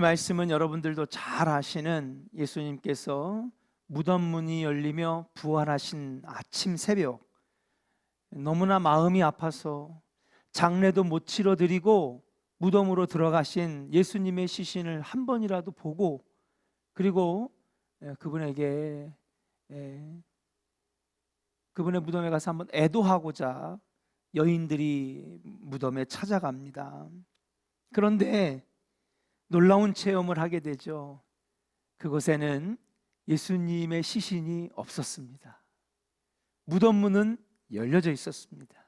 말씀은 여러분들도 잘 아시는 예수님께서 무덤 문이 열리며 부활하신 아침 새벽, 너무나 마음이 아파서 장례도 못 치러드리고 무덤으로 들어가신 예수님의 시신을 한 번이라도 보고, 그리고 그분에게 그분의 무덤에 가서 한번 애도하고자 여인들이 무덤에 찾아갑니다. 그런데 놀라운 체험을 하게 되죠. 그곳에는 예수님의 시신이 없었습니다. 무덤 문은 열려져 있었습니다.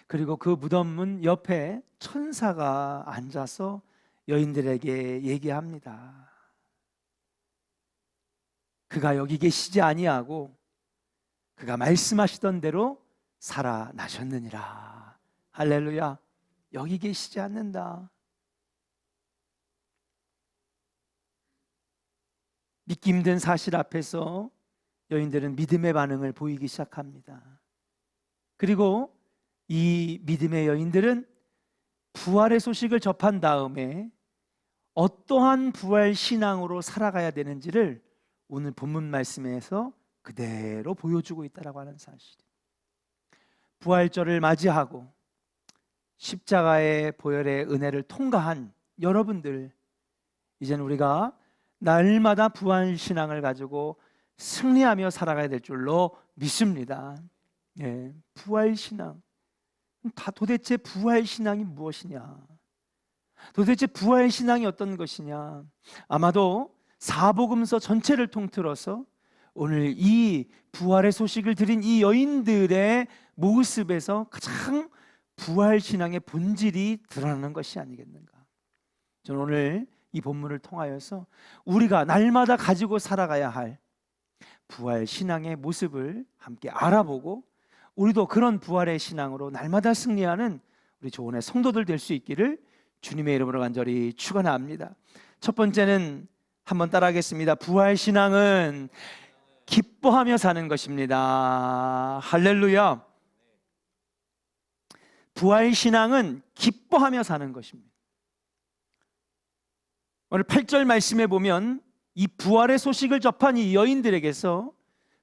그리고 그 무덤 문 옆에 천사가 앉아서 여인들에게 얘기합니다. 그가 여기 계시지 아니하고 그가 말씀하시던 대로 살아나셨느니라. 할렐루야. 여기 계시지 않는다. 믿기 힘든 사실 앞에서 여인들은 믿음의 반응을 보이기 시작합니다. 그리고 이 믿음의 여인들은 부활의 소식을 접한 다음에 어떠한 부활 신앙으로 살아가야 되는지를 오늘 본문 말씀에서 그대로 보여주고 있다고 하는 사실. 부활절을 맞이하고 십자가의 보혈의 은혜를 통과한 여러분들, 이제는 우리가 날마다 부활 신앙을 가지고 승리하며 살아가야 될 줄로 믿습니다. 부활 신앙. 도대체 부활 신앙이 무엇이냐? 도대체 부활 신앙이 어떤 것이냐? 아마도 사복음서 전체를 통틀어서 오늘 이 부활의 소식을 들은 이 여인들의 모습에서 가장 부활 신앙의 본질이 드러나는 것이 아니겠는가? 저는 오늘 이 본문을 통하여서 우리가 날마다 가지고 살아가야 할 부활 신앙의 모습을 함께 알아보고, 우리도 그런 부활의 신앙으로 날마다 승리하는 우리 조은의 성도들 될 수 있기를 주님의 이름으로 간절히 축원합니다. 첫 번째는 한번 따라하겠습니다. 부활 신앙은 기뻐하며 사는 것입니다. 할렐루야. 부활 신앙은 기뻐하며 사는 것입니다. 오늘 8절 말씀에 보면 이 부활의 소식을 접한 이 여인들에게서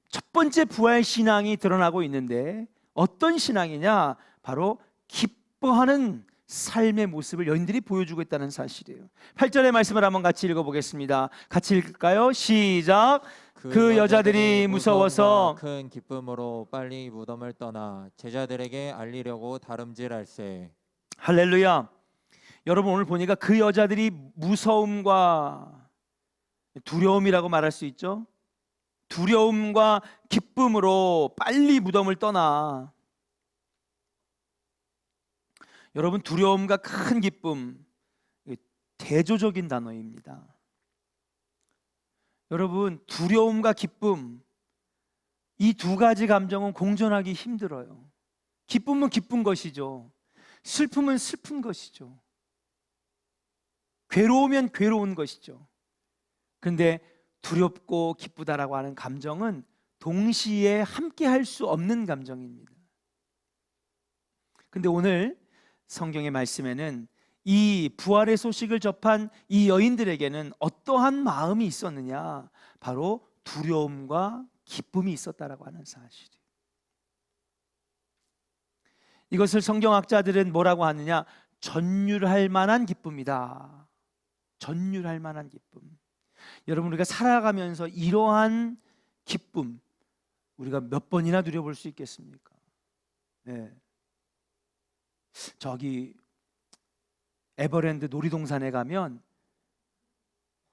첫 번째 부활 신앙이 드러나고 있는데, 어떤 신앙이냐? 바로 기뻐하는 삶의 모습을 여인들이 보여주고 있다는 사실이에요. 8절의 말씀을 한번 같이 읽어보겠습니다. 같이 읽을까요? 시작. 그 여자들이 무서워서 큰 기쁨으로 빨리 무덤을 떠나 제자들에게 알리려고 다름질할세. 할렐루야. 여러분, 오늘 보니까 그 여자들이 무서움과 두려움이라고 말할 수 있죠. 두려움과 기쁨으로 빨리 무덤을 떠나. 여러분, 두려움과 큰 기쁨, 대조적인 단어입니다. 여러분, 두려움과 기쁨, 이 두 가지 감정은 공존하기 힘들어요. 기쁨은 기쁜 것이죠. 슬픔은 슬픈 것이죠. 괴로우면 괴로운 것이죠. 그런데 두렵고 기쁘다라고 하는 감정은 동시에 함께 할 수 없는 감정입니다. 그런데 오늘 성경의 말씀에는 이 부활의 소식을 접한 이 여인들에게는 어떠한 마음이 있었느냐? 바로 두려움과 기쁨이 있었다라고 하는 사실이에요. 이것을 성경학자들은 뭐라고 하느냐? 전율할 만한 기쁨이다. 전율할 만한 기쁨. 여러분, 우리가 살아가면서 이러한 기쁨 우리가 몇 번이나 누려볼 수 있겠습니까? 저기 에버랜드 놀이동산에 가면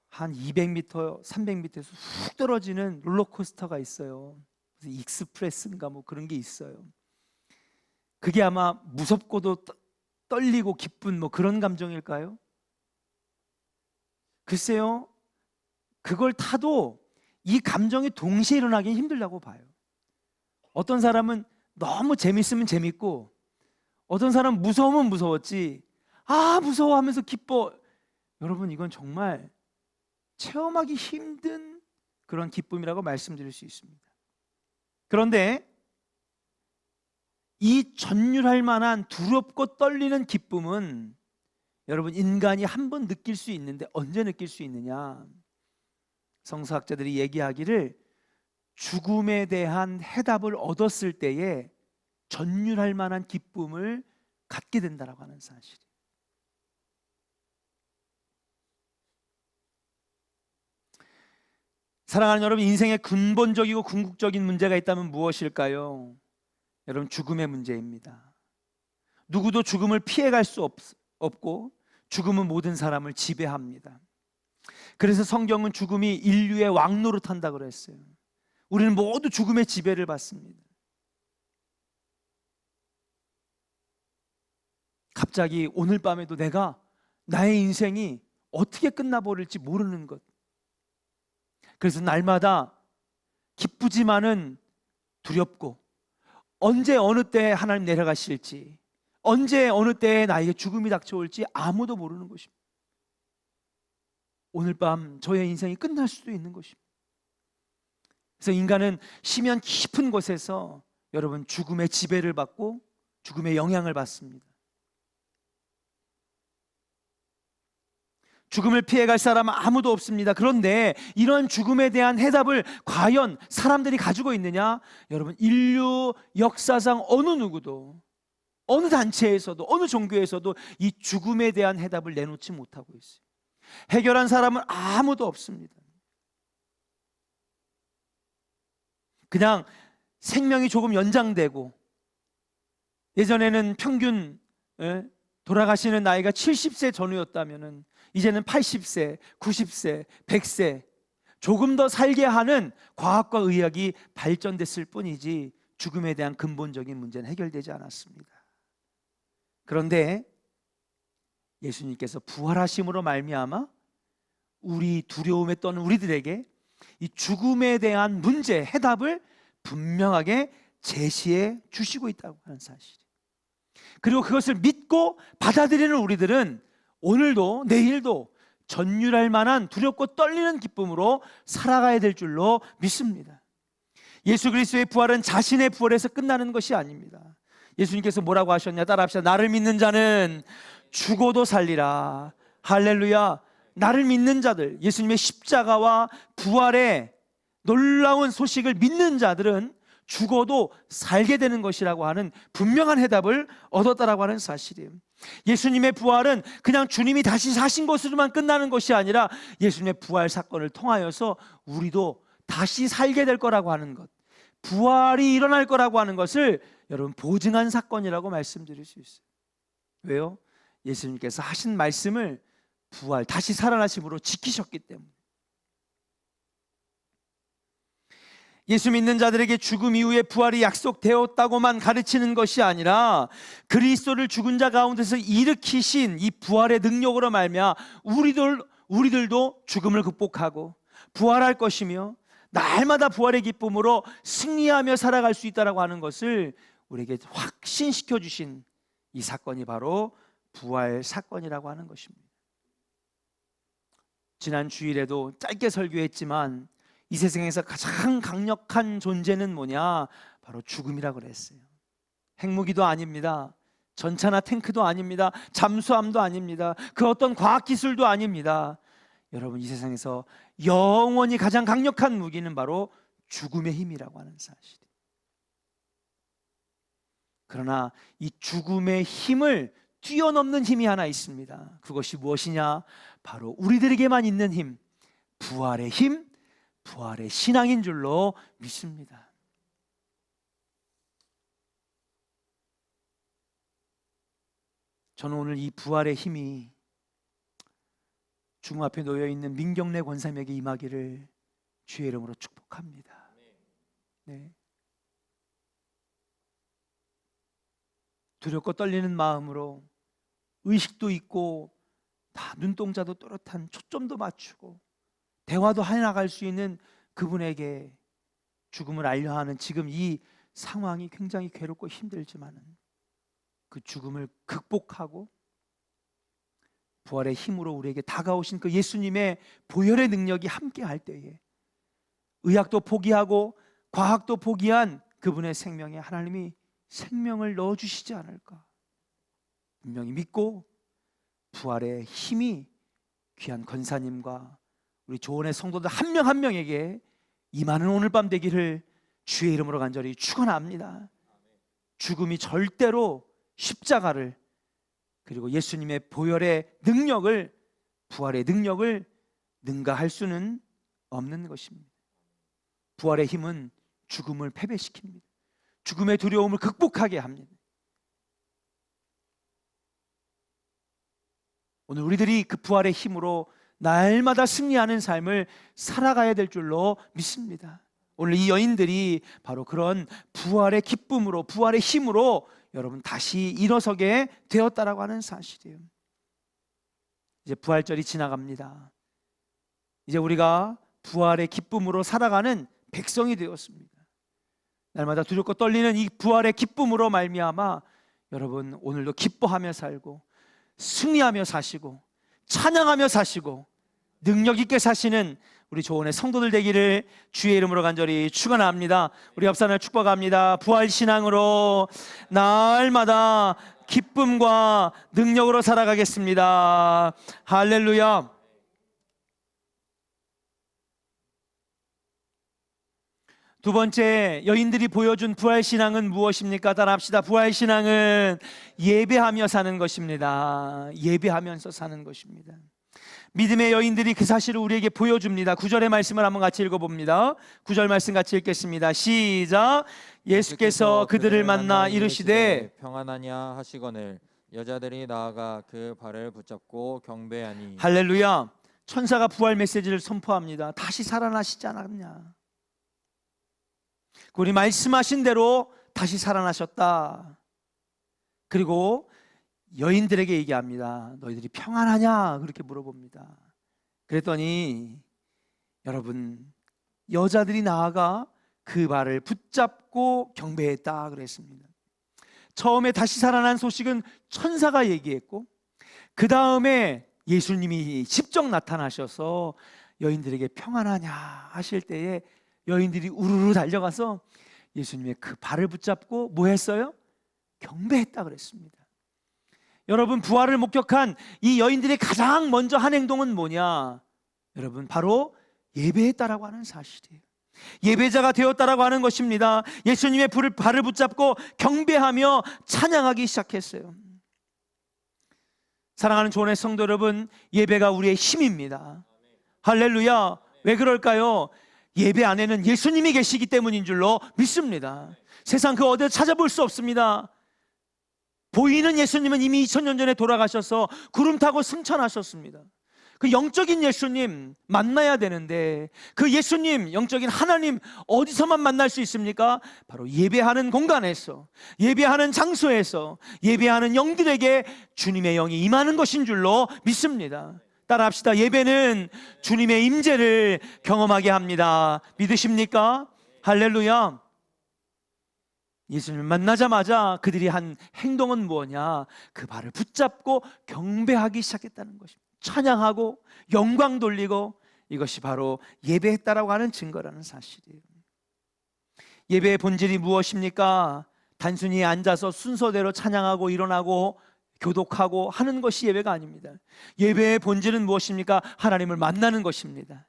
한 200m, 300m에서 훅 떨어지는 롤러코스터가 있어요. 그래서 익스프레스인가 뭐 그런 게 있어요. 그게 아마 무섭고도 떨리고 기쁜 뭐 그런 감정일까요? 글쎄요, 그걸 타도 이 감정이 동시에 일어나기는 힘들다고 봐요. 어떤 사람은 너무 재밌으면 재밌고, 어떤 사람은 무서우면 무서웠지, 무서워 하면서 기뻐. 여러분, 이건 정말 체험하기 힘든 그런 기쁨이라고 말씀드릴 수 있습니다. 그런데 이 전율할 만한 두렵고 떨리는 기쁨은 여러분, 인간이 한 번 느낄 수 있는데 언제 느낄 수 있느냐? 성서학자들이 얘기하기를 죽음에 대한 해답을 얻었을 때에 전율할 만한 기쁨을 갖게 된다라고 하는 사실. 사랑하는 여러분, 인생의 근본적이고 궁극적인 문제가 있다면 무엇일까요? 여러분, 죽음의 문제입니다. 누구도 죽음을 피해갈 수 없고 죽음은 모든 사람을 지배합니다. 그래서 성경은 죽음이 인류의 왕노릇한다 그랬어요. 우리는 모두 죽음의 지배를 받습니다. 갑자기 오늘 밤에도 내가 나의 인생이 어떻게 끝나버릴지 모르는 것. 그래서 날마다 기쁘지만은 두렵고, 언제 어느 때에 하나님 내려가실지, 언제 어느 때에 나에게 죽음이 닥쳐올지 아무도 모르는 것입니다. 오늘 밤 저의 인생이 끝날 수도 있는 것입니다. 그래서 인간은 심연 깊은 곳에서 여러분 죽음의 지배를 받고 죽음의 영향을 받습니다. 죽음을 피해갈 사람은 아무도 없습니다. 그런데 이런 죽음에 대한 해답을 과연 사람들이 가지고 있느냐? 여러분, 인류 역사상 어느 누구도, 어느 단체에서도, 어느 종교에서도 이 죽음에 대한 해답을 내놓지 못하고 있어요. 해결한 사람은 아무도 없습니다. 그냥 생명이 조금 연장되고, 예전에는 평균 돌아가시는 나이가 70세 전후였다면은 이제는 80세, 90세, 100세 조금 더 살게 하는 과학과 의학이 발전됐을 뿐이지 죽음에 대한 근본적인 문제는 해결되지 않았습니다. 그런데 예수님께서 부활하심으로 말미암아 우리 두려움에 떠는 우리들에게 이 죽음에 대한 문제, 해답을 분명하게 제시해 주시고 있다고 하는 사실. 그리고 그것을 믿고 받아들이는 우리들은 오늘도 내일도 전율할 만한 두렵고 떨리는 기쁨으로 살아가야 될 줄로 믿습니다. 예수 그리스도의 부활은 자신의 부활에서 끝나는 것이 아닙니다. 예수님께서 뭐라고 하셨냐? 따라합시다. 나를 믿는 자는 죽어도 살리라. 할렐루야. 나를 믿는 자들, 예수님의 십자가와 부활의 놀라운 소식을 믿는 자들은 죽어도 살게 되는 것이라고 하는 분명한 해답을 얻었다라고 하는 사실이에요. 예수님의 부활은 그냥 주님이 다시 사신 것으로만 끝나는 것이 아니라 예수님의 부활 사건을 통하여서 우리도 다시 살게 될 거라고 하는 것, 부활이 일어날 거라고 하는 것을 여러분 보증한 사건이라고 말씀드릴 수 있어요. 왜요? 예수님께서 하신 말씀을 부활, 다시 살아나심으로 지키셨기 때문에. 예수 믿는 자들에게 죽음 이후에 부활이 약속되었다고만 가르치는 것이 아니라 그리스도를 죽은 자 가운데서 일으키신 이 부활의 능력으로 말미암아 우리들도 죽음을 극복하고 부활할 것이며 날마다 부활의 기쁨으로 승리하며 살아갈 수 있다라고 하는 것을 우리에게 확신시켜 주신 이 사건이 바로 부활 사건이라고 하는 것입니다. 지난 주일에도 짧게 설교했지만 이 세상에서 가장 강력한 존재는 뭐냐? 바로 죽음이라고 그랬어요. 핵무기도 아닙니다. 전차나 탱크도 아닙니다. 잠수함도 아닙니다. 그 어떤 과학기술도 아닙니다. 여러분, 이 세상에서 영원히 가장 강력한 무기는 바로 죽음의 힘이라고 하는 사실. 그러나 이 죽음의 힘을 뛰어넘는 힘이 하나 있습니다. 그것이 무엇이냐? 바로 우리들에게만 있는 힘, 부활의 힘, 부활의 신앙인 줄로 믿습니다. 저는 오늘 이 부활의 힘이 죽음 앞에 놓여 있는 민경래 권사님에게 임하기를 주의 이름으로 축복합니다. 네. 두렵고 떨리는 마음으로 의식도 있고 다 눈동자도 또렷한 초점도 맞추고 대화도 해나갈 수 있는 그분에게 죽음을 알려 하는 지금 이 상황이 굉장히 괴롭고 힘들지만은 그 죽음을 극복하고 부활의 힘으로 우리에게 다가오신 그 예수님의 보혈의 능력이 함께 할 때에 의학도 포기하고 과학도 포기한 그분의 생명에 하나님이 생명을 넣어주시지 않을까 분명히 믿고 부활의 힘이 귀한 권사님과 우리 조원의 성도들 한 명 한 명에게 임하는 오늘 밤 되기를 주의 이름으로 간절히 축원합니다. 죽음이 절대로 십자가를, 그리고 예수님의 보혈의 능력을, 부활의 능력을 능가할 수는 없는 것입니다. 부활의 힘은 죽음을 패배시킵니다. 죽음의 두려움을 극복하게 합니다. 오늘 우리들이 그 부활의 힘으로 날마다 승리하는 삶을 살아가야 될 줄로 믿습니다. 오늘 이 여인들이 바로 그런 부활의 기쁨으로, 부활의 힘으로 여러분 다시 일어서게 되었다라고 하는 사실이에요. 이제 부활절이 지나갑니다. 이제 우리가 부활의 기쁨으로 살아가는 백성이 되었습니다. 날마다 두렵고 떨리는 이 부활의 기쁨으로 말미암아 여러분 오늘도 기뻐하며 살고 승리하며 사시고 찬양하며 사시고 능력 있게 사시는 우리 조원의 성도들 되기를 주의 이름으로 간절히 축원합니다. 우리 옆사람을 축복합니다. 부활 신앙으로 날마다 기쁨과 능력으로 살아가겠습니다. 할렐루야. 두 번째, 여인들이 보여준 부활 신앙은 무엇입니까? 따라합시다. 부활 신앙은 예배하며 사는 것입니다. 예배하면서 사는 것입니다. 믿음의 여인들이 그 사실을 우리에게 보여줍니다. 9절의 말씀을 한번 같이 읽어봅니다. 9절 말씀 같이 읽겠습니다. 시작. 예수께서 그들을 만나 이르시되 평안하냐 하시거늘 여자들이 나아가 그 발을 붙잡고 경배하니. 할렐루야. 천사가 부활 메시지를 선포합니다. 다시 살아나시지 않았냐. 우리 말씀하신 대로 다시 살아나셨다. 그리고 여인들에게 얘기합니다. 너희들이 평안하냐? 그렇게 물어봅니다. 그랬더니 여러분 여자들이 나아가 그 발을 붙잡고 경배했다 그랬습니다. 처음에 다시 살아난 소식은 천사가 얘기했고 그 다음에 예수님이 직접 나타나셔서 여인들에게 평안하냐 하실 때에 여인들이 우르르 달려가서 예수님의 그 발을 붙잡고 뭐 했어요? 경배했다 그랬습니다. 여러분 부활을 목격한 이 여인들이 가장 먼저 한 행동은 뭐냐? 여러분 바로 예배했다라고 하는 사실이에요. 예배자가 되었다라고 하는 것입니다. 예수님의 발을 붙잡고 경배하며 찬양하기 시작했어요. 사랑하는 조원의 성도 여러분, 예배가 우리의 힘입니다. 할렐루야. 왜 그럴까요? 예배 안에는 예수님이 계시기 때문인 줄로 믿습니다. 세상 그 어디에 찾아볼 수 없습니다. 보이는 예수님은 이미 2000년 전에 돌아가셔서 구름 타고 승천하셨습니다. 그 영적인 예수님 만나야 되는데 그 예수님, 영적인 하나님 어디서만 만날 수 있습니까? 바로 예배하는 공간에서, 예배하는 장소에서, 예배하는 영들에게 주님의 영이 임하는 것인 줄로 믿습니다. 따라합시다. 예배는 주님의 임재를 경험하게 합니다. 믿으십니까? 할렐루야. 예수님을 만나자마자 그들이 한 행동은 뭐냐? 그 발을 붙잡고 경배하기 시작했다는 것입니다. 찬양하고 영광 돌리고, 이것이 바로 예배했다라고 하는 증거라는 사실이에요. 예배의 본질이 무엇입니까? 단순히 앉아서 순서대로 찬양하고 일어나고 교독하고 하는 것이 예배가 아닙니다. 예배의 본질은 무엇입니까? 하나님을 만나는 것입니다.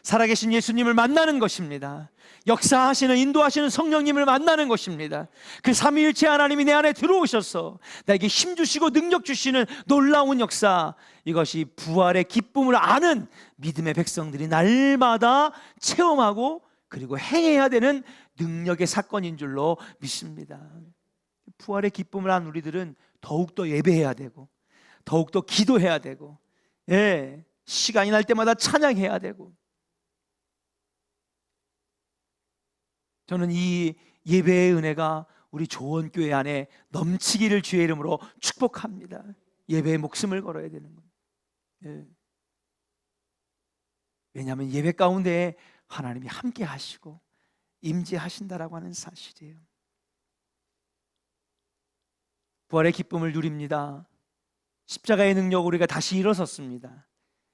살아계신 예수님을 만나는 것입니다. 역사하시는, 인도하시는 성령님을 만나는 것입니다. 그 삼위일체 하나님이 내 안에 들어오셔서 나에게 힘 주시고 능력 주시는 놀라운 역사, 이것이 부활의 기쁨을 아는 믿음의 백성들이 날마다 체험하고 그리고 행해야 되는 능력의 사건인 줄로 믿습니다. 부활의 기쁨을 아는 우리들은 더욱더 예배해야 되고 더욱더 기도해야 되고, 시간이 날 때마다 찬양해야 되고. 저는 이 예배의 은혜가 우리 조원교회 안에 넘치기를 주의 이름으로 축복합니다. 예배에 목숨을 걸어야 되는 겁니다. 왜냐하면 예배 가운데 하나님이 함께 하시고 임재하신다라고 하는 사실이에요. 부활의 기쁨을 누립니다. 십자가의 능력으로 우리가 다시 일어섰습니다.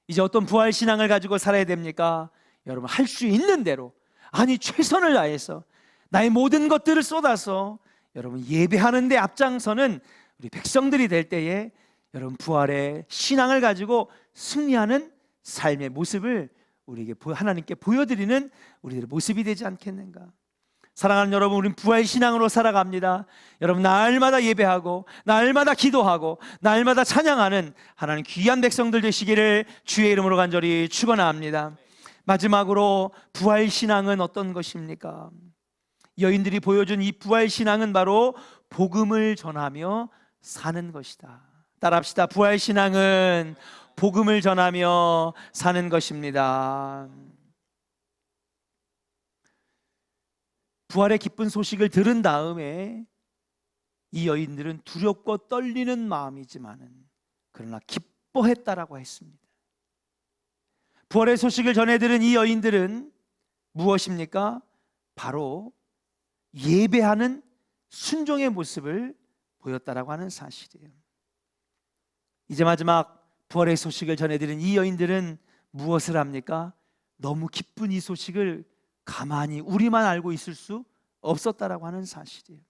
이제 어떤 부활 신앙을 가지고 살아야 됩니까? 여러분, 할 수 있는 대로, 아니 최선을 다해서 나의 모든 것들을 쏟아서 여러분 예배하는 데 앞장서는 우리 백성들이 될 때에 여러분 부활의 신앙을 가지고 승리하는 삶의 모습을 우리에게 하나님께 보여드리는 우리들의 모습이 되지 않겠는가. 사랑하는 여러분, 우리는 부활 신앙으로 살아갑니다. 여러분 날마다 예배하고 날마다 기도하고 날마다 찬양하는 하나님 귀한 백성들 되시기를 주의 이름으로 간절히 축원합니다. 마지막으로 부활 신앙은 어떤 것입니까? 여인들이 보여준 이 부활 신앙은 바로 복음을 전하며 사는 것이다. 따라합시다. 부활 신앙은 복음을 전하며 사는 것입니다. 부활의 기쁜 소식을 들은 다음에 이 여인들은 두렵고 떨리는 마음이지만은 그러나 기뻐했다라고 했습니다. 부활의 소식을 전해 들은 이 여인들은 무엇입니까? 바로 예배하는 순종의 모습을 보였다라고 하는 사실이에요. 이제 마지막 부활의 소식을 전해드린 이 여인들은 무엇을 합니까? 너무 기쁜 이 소식을 가만히 우리만 알고 있을 수 없었다라고 하는 사실이에요.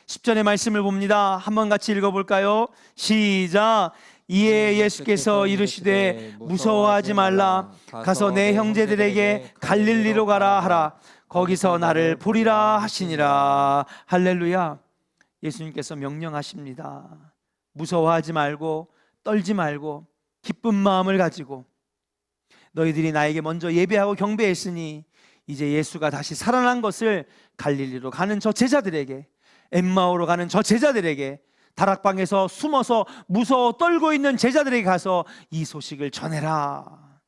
10절의 말씀을 봅니다. 한번 같이 읽어볼까요? 시작. 이에 예수께서 이르시되 무서워하지 말라. 가서 내 형제들에게 갈릴리로 가라 하라. 거기서 나를 보리라 하시니라. 할렐루야. 예수님께서 명령하십니다. 무서워하지 말고 떨지 말고 기쁜 마음을 가지고 너희들이 나에게 먼저 예배하고 경배했으니 이제 예수가 다시 살아난 것을 갈릴리로 가는 저 제자들에게, 엠마오로 가는 저 제자들에게, 다락방에서 숨어서 무서워 떨고 있는 제자들에게 가서 이 소식을 전해라.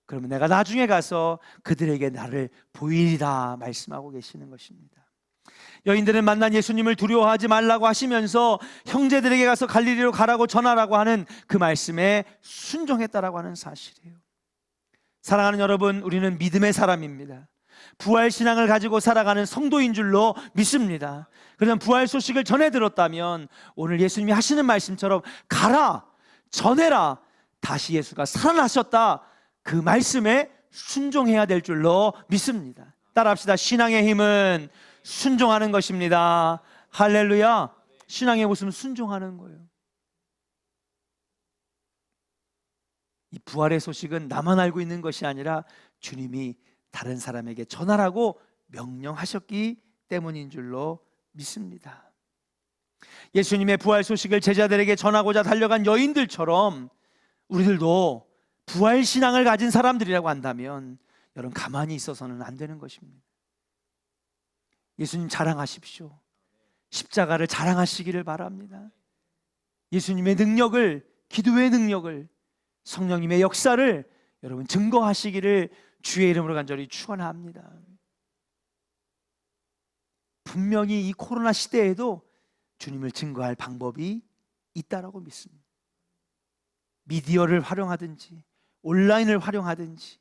그러면 내가 나중에 가서 그들에게 나를 보이리라 말씀하고 계시는 것입니다. 여인들은 만난 예수님을 두려워하지 말라고 하시면서 형제들에게 가서 갈릴리로 가라고 전하라고 하는 그 말씀에 순종했다라고 하는 사실이에요. 사랑하는 여러분, 우리는 믿음의 사람입니다. 부활 신앙을 가지고 살아가는 성도인 줄로 믿습니다. 그러면 부활 소식을 전해 들었다면 오늘 예수님이 하시는 말씀처럼 가라, 전해라, 다시 예수가 살아나셨다, 그 말씀에 순종해야 될 줄로 믿습니다. 따라합시다. 신앙의 힘은 순종하는 것입니다. 할렐루야. 신앙의 모습은 순종하는 거예요. 이 부활의 소식은 나만 알고 있는 것이 아니라 주님이 다른 사람에게 전하라고 명령하셨기 때문인 줄로 믿습니다. 예수님의 부활 소식을 제자들에게 전하고자 달려간 여인들처럼 우리들도 부활 신앙을 가진 사람들이라고 한다면 여러분 가만히 있어서는 안 되는 것입니다. 예수님 자랑하십시오. 십자가를 자랑하시기를 바랍니다. 예수님의 능력을, 기도의 능력을, 성령님의 역사를 여러분 증거하시기를 주의 이름으로 간절히 축원합니다. 분명히 이 코로나 시대에도 주님을 증거할 방법이 있다라고 믿습니다. 미디어를 활용하든지 온라인을 활용하든지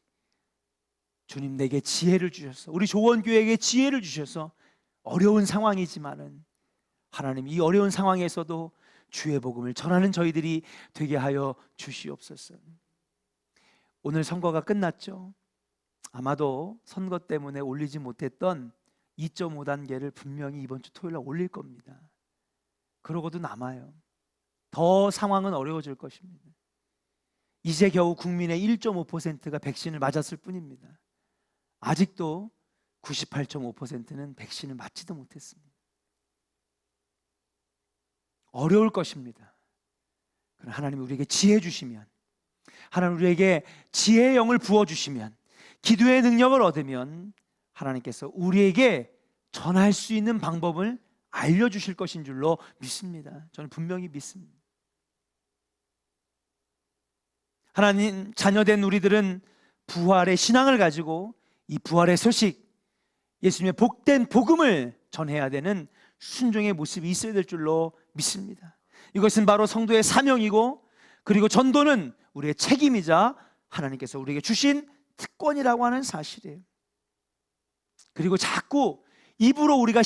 주님 내게 지혜를 주셔서, 우리 조원교회에게 지혜를 주셔서 어려운 상황이지만은 하나님 이 어려운 상황에서도 주의 복음을 전하는 저희들이 되게 하여 주시옵소서. 오늘 선거가 끝났죠. 아마도 선거 때문에 올리지 못했던 2.5단계를 분명히 이번 주 토요일 날 올릴 겁니다. 그러고도 남아요. 더 상황은 어려워질 것입니다. 이제 겨우 국민의 1.5%가 백신을 맞았을 뿐입니다. 아직도 98.5%는 백신을 맞지도 못했습니다. 어려울 것입니다. 그러나 하나님이 우리에게 지혜 주시면, 하나님 우리에게 지혜의 영을 부어주시면, 기도의 능력을 얻으면 하나님께서 우리에게 전할 수 있는 방법을 알려주실 것인 줄로 믿습니다. 저는 분명히 믿습니다. 하나님 자녀된 우리들은 부활의 신앙을 가지고 이 부활의 소식, 예수님의 복된 복음을 전해야 되는 순종의 모습이 있어야 될 줄로 믿습니다. 이것은 바로 성도의 사명이고, 그리고 전도는 우리의 책임이자 하나님께서 우리에게 주신 특권이라고 하는 사실이에요. 그리고 자꾸 입으로 우리가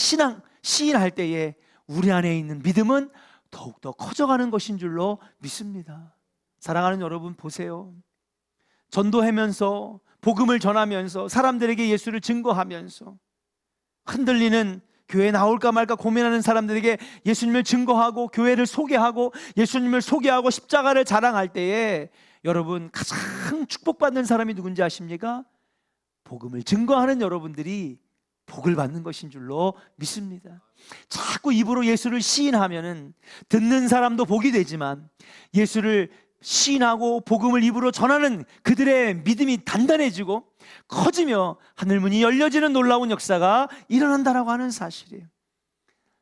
시인할 때에 우리 안에 있는 믿음은 더욱더 커져가는 것인 줄로 믿습니다. 사랑하는 여러분, 보세요. 전도하면서 복음을 전하면서 사람들에게 예수를 증거하면서 흔들리는 교회 나올까 말까 고민하는 사람들에게 예수님을 증거하고 교회를 소개하고 예수님을 소개하고 십자가를 자랑할 때에 여러분 가장 축복받는 사람이 누군지 아십니까? 복음을 증거하는 여러분들이 복을 받는 것인 줄로 믿습니다. 자꾸 입으로 예수를 시인하면은 듣는 사람도 복이 되지만 예수를 시인하고 복음을 입으로 전하는 그들의 믿음이 단단해지고 커지며 하늘문이 열려지는 놀라운 역사가 일어난다라고 하는 사실이에요.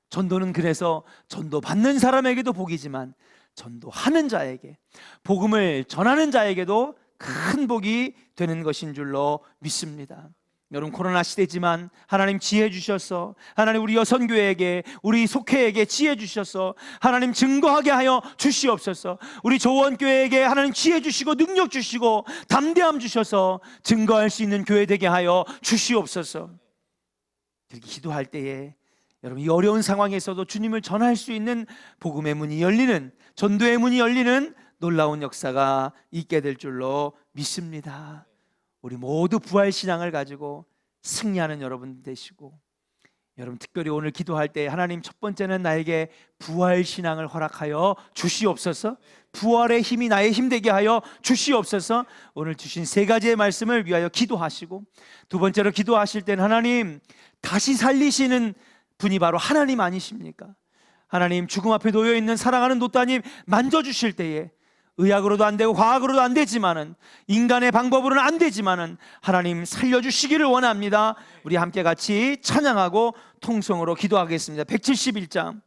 전도는 그래서 전도 받는 사람에게도 복이지만 전도하는 자에게, 복음을 전하는 자에게도 큰 복이 되는 것인 줄로 믿습니다. 여러분, 코로나 시대지만 하나님 지혜 주셔서, 하나님 우리 여선교회에게, 우리 속회에게 지혜 주셔서 하나님 증거하게 하여 주시옵소서. 우리 조원교회에게 하나님 지혜 주시고 능력 주시고 담대함 주셔서 증거할 수 있는 교회 되게 하여 주시옵소서. 이렇게 기도할 때에 여러분, 이 어려운 상황에서도 주님을 전할 수 있는 복음의 문이 열리는, 전도의 문이 열리는 놀라운 역사가 있게 될 줄로 믿습니다. 우리 모두 부활신앙을 가지고 승리하는 여러분 되시고, 여러분 특별히 오늘 기도할 때 하나님 첫 번째는 나에게 부활신앙을 허락하여 주시옵소서. 부활의 힘이 나의 힘 되게 하여 주시옵소서. 오늘 주신 세 가지의 말씀을 위하여 기도하시고, 두 번째로 기도하실 때는 하나님 다시 살리시는 분이 바로 하나님 아니십니까? 하나님 죽음 앞에 놓여있는 사랑하는 노따님 만져주실 때에 의학으로도 안 되고 과학으로도 안 되지만은, 인간의 방법으로는 안 되지만은 하나님 살려주시기를 원합니다. 우리 함께 같이 찬양하고 통성으로 기도하겠습니다. 171장